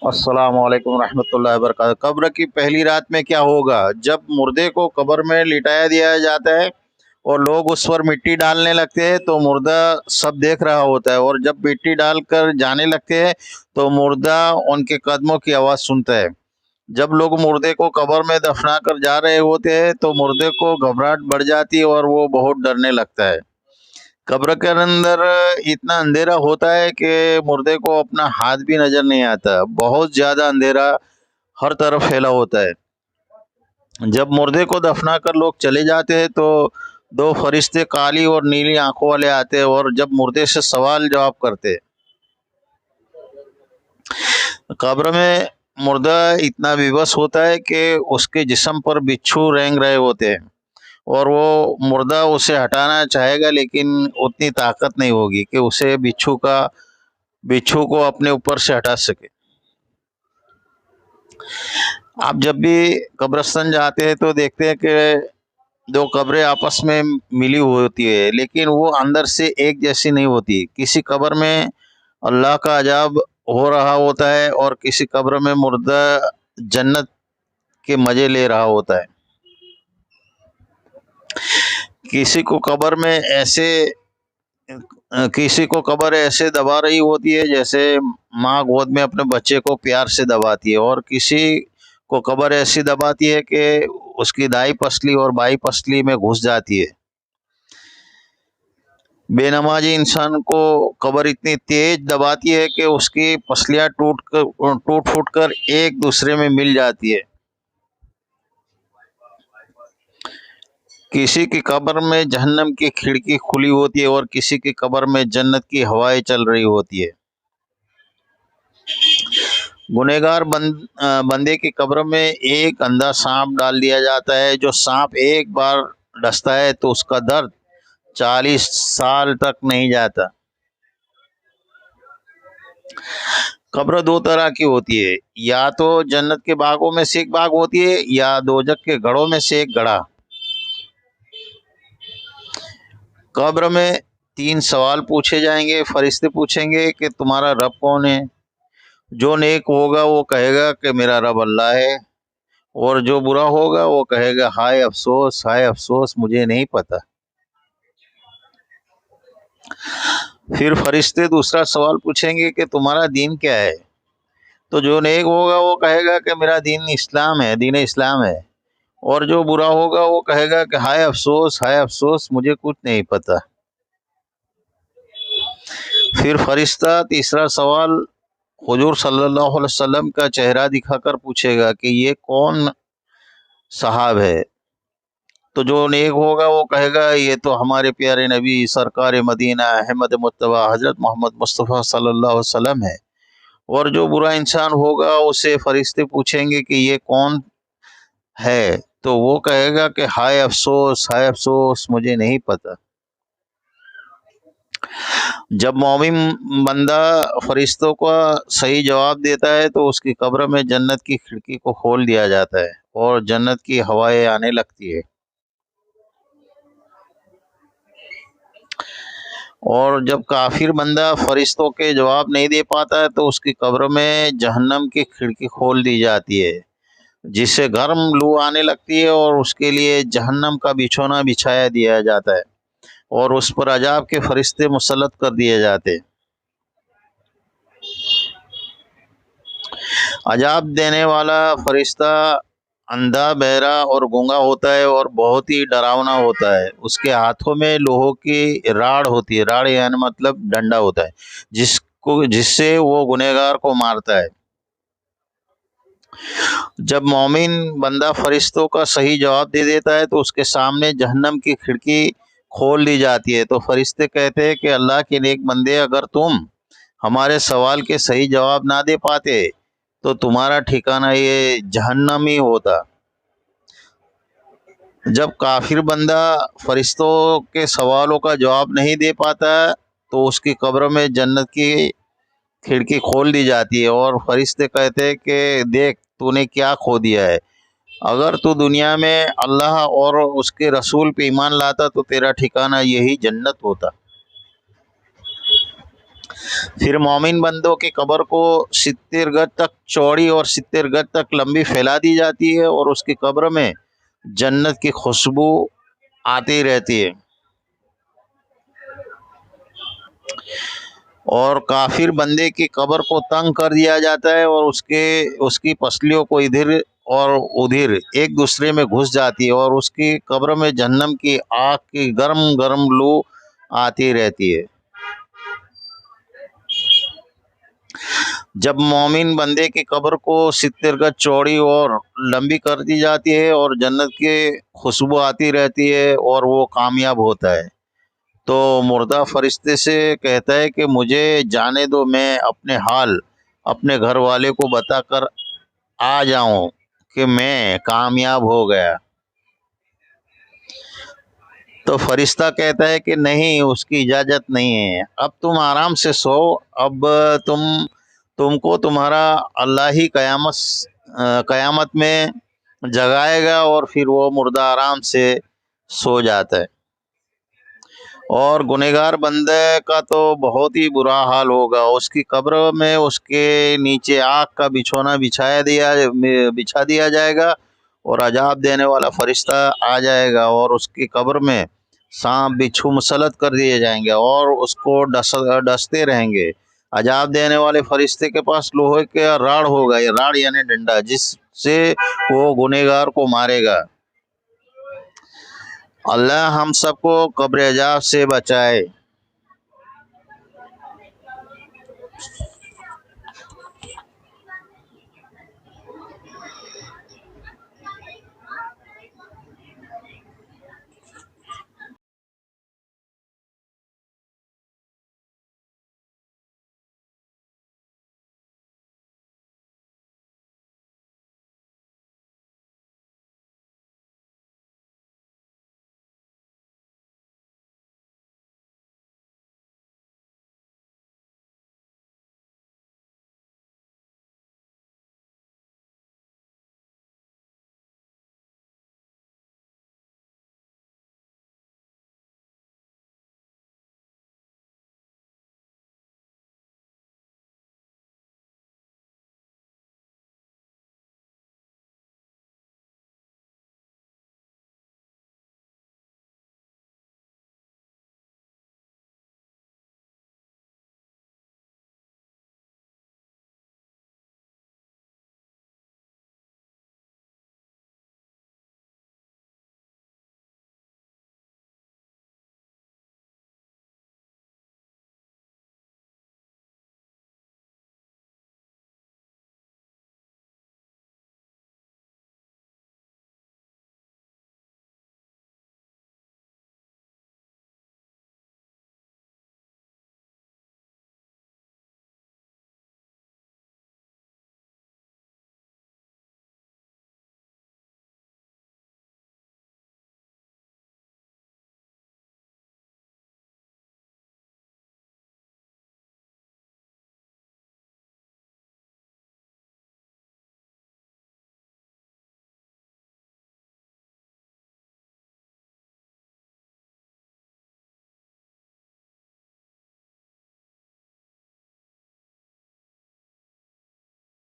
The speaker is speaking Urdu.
السلام علیکم ورحمۃ اللہ وبرکاتہ۔ قبر کی پہلی رات میں کیا ہوگا؟ جب مردے کو قبر میں لٹایا دیا جاتا ہے اور لوگ اس پر مٹی ڈالنے لگتے ہیں تو مردہ سب دیکھ رہا ہوتا ہے، اور جب مٹی ڈال کر جانے لگتے ہیں تو مردہ ان کے قدموں کی آواز سنتا ہے۔ جب لوگ مردے کو قبر میں دفنا کر جا رہے ہوتے ہیں تو مردے کو گھبراہٹ بڑھ جاتی ہے اور وہ بہت ڈرنے لگتا ہے۔ قبر کے اندر اتنا اندھیرا ہوتا ہے کہ مردے کو اپنا ہاتھ بھی نظر نہیں آتا، بہت زیادہ اندھیرا ہر طرف پھیلا ہوتا ہے۔ جب مردے کو دفنا کر لوگ چلے جاتے ہیں تو دو فرشتے کالی اور نیلی آنکھوں والے آتے ہیں، اور جب مردے سے سوال جواب کرتے۔ قبر میں مردہ اتنا بے بس ہوتا ہے کہ اس کے جسم پر بچھو رینگ رہے ہوتے ہیں، اور وہ مردہ اسے ہٹانا چاہے گا لیکن اتنی طاقت نہیں ہوگی کہ اسے بچھو کو اپنے اوپر سے ہٹا سکے۔ آپ جب بھی قبرستان جاتے ہیں تو دیکھتے ہیں کہ دو قبریں آپس میں ملی ہوتی ہے، لیکن وہ اندر سے ایک جیسی نہیں ہوتی۔ کسی قبر میں اللہ کا عذاب ہو رہا ہوتا ہے اور کسی قبر میں مردہ جنت کے مزے لے رہا ہوتا ہے۔ کسی کو قبر ایسے دبا رہی ہوتی ہے جیسے ماں گود میں اپنے بچے کو پیار سے دباتی ہے، اور کسی کو قبر ایسی دباتی ہے کہ اس کی دائی پسلی اور بائی پسلی میں گھس جاتی ہے۔ بے نمازی انسان کو قبر اتنی تیز دباتی ہے کہ اس کی پسلیاں ٹوٹ پھوٹ کر ایک دوسرے میں مل جاتی ہے۔ کسی کی قبر میں جہنم کی کھڑکی کھلی ہوتی ہے اور کسی کی قبر میں جنت کی ہوائیں چل رہی ہوتی ہے۔ گنہگار بندے کی قبر میں ایک اندھا سانپ ڈال دیا جاتا ہے۔ جو سانپ ایک بار ڈستا ہے تو اس کا درد 40 سال تک نہیں جاتا۔ قبر دو طرح کی ہوتی ہے، یا تو جنت کے باغوں میں سے ایک باغ ہوتی ہے یا دوزخ کے گڑھوں میں سے ایک گڑھا۔ قبر میں 3 سوال پوچھے جائیں گے۔ فرشتے پوچھیں گے کہ تمہارا رب کون ہے؟ جو نیک ہوگا وہ کہے گا کہ میرا رب اللہ ہے، اور جو برا ہوگا وہ کہے گا ہائے افسوس مجھے نہیں پتا۔ پھر فرشتے دوسرا سوال پوچھیں گے کہ تمہارا دین کیا ہے؟ تو جو نیک ہوگا وہ کہے گا کہ میرا دین اسلام ہے، اور جو برا ہوگا وہ کہے گا کہ ہائے افسوس مجھے کچھ نہیں پتا۔ پھر فرشتہ تیسرا سوال حضور صلی اللہ علیہ وسلم کا چہرہ دکھا کر پوچھے گا کہ یہ کون صاحب ہے؟ تو جو نیک ہوگا وہ کہے گا یہ تو ہمارے پیارے نبی سرکار مدینہ احمد متبع حضرت محمد مصطفیٰ صلی اللہ علیہ وسلم ہے، اور جو برا انسان ہوگا اسے فرشتے پوچھیں گے کہ یہ کون ہے؟ تو وہ کہے گا کہ ہائے افسوس مجھے نہیں پتا۔ جب مومن بندہ فرشتوں کا صحیح جواب دیتا ہے تو اس کی قبر میں جنت کی کھڑکی کو کھول دیا جاتا ہے اور جنت کی ہوائیں آنے لگتی ہے، اور جب کافر بندہ فرشتوں کے جواب نہیں دے پاتا ہے تو اس کی قبر میں جہنم کی کھڑکی کھول دی جاتی ہے، جس سے گرم لو آنے لگتی ہے، اور اس کے لیے جہنم کا بچھونا بچھایا دیا جاتا ہے اور اس پر عذاب کے فرشتے مسلط کر دیے جاتے ہیں۔ عذاب دینے والا فرشتہ اندھا، بہرا اور گونگا ہوتا ہے اور بہت ہی ڈراؤنا ہوتا ہے۔ اس کے ہاتھوں میں لوہوں کی راڑ ہوتی ہے، راڑ یعنی مطلب ڈنڈا ہوتا ہے جس سے وہ گنہگار کو مارتا ہے۔ جب مومن بندہ فرشتوں کا صحیح جواب دے دیتا ہے تو اس کے سامنے جہنم کی کھڑکی کھول دی جاتی ہے، تو فرشتے کہتے ہیں کہ اللہ کے نیک بندے، اگر تم ہمارے سوال کے صحیح جواب نہ دے پاتے تو تمہارا ٹھکانہ یہ جہنم ہی ہوتا۔ جب کافر بندہ فرشتوں کے سوالوں کا جواب نہیں دے پاتا تو اس کی قبر میں جنت کی کھڑکی کھول دی جاتی ہے اور فرشتے کہتے ہیں کہ دیکھ تو نے کیا کھو دیا ہے، اگر تو دنیا میں اللہ اور اس کے رسول پہ ایمان لاتا تو تیرا ٹھکانہ یہی جنت ہوتا۔ پھر مومن بندوں کی قبر کو 70 گز تک چوڑی اور 70 گز تک لمبی پھیلا دی جاتی ہے اور اس کی قبر میں جنت کی خوشبو آتی رہتی ہے۔ اور کافر بندے کی قبر کو تنگ کر دیا جاتا ہے اور اس کی پسلیوں کو ادھر اور ادھر ایک دوسرے میں گھس جاتی ہے اور اس کی قبر میں جہنم کی آگ کی گرم گرم لو آتی رہتی ہے۔ جب مومن بندے کی قبر کو 70 گز چوڑی اور لمبی کر دی جاتی ہے اور جنت کی خوشبو آتی رہتی ہے اور وہ کامیاب ہوتا ہے تو مردہ فرشتے سے کہتا ہے کہ مجھے جانے دو، میں اپنے حال اپنے گھر والے کو بتا کر آ جاؤں کہ میں کامیاب ہو گیا۔ تو فرشتہ کہتا ہے کہ نہیں، اس کی اجازت نہیں ہے، اب تم آرام سے سو، اب تم کو تمہارا اللہ ہی قیامت میں جگائے گا۔ اور پھر وہ مردہ آرام سے سو جاتا ہے۔ اور گنہگار بندے کا تو بہت ہی برا حال ہوگا، اس کی قبر میں اس کے نیچے آگ کا بچھونا بچھا دیا جائے گا اور عذاب دینے والا فرشتہ آ جائے گا اور اس کی قبر میں سانپ بچھو مسلط کر دیے جائیں گے اور اس کو ڈستے رہیں گے۔ عذاب دینے والے فرشتے کے پاس لوہے کا راڑ ہوگا، یہ راڑ یعنی ڈنڈا، جس سے وہ گنہگار کو مارے گا۔ اللہ ہم سب کو قبر عذاب سے بچائے۔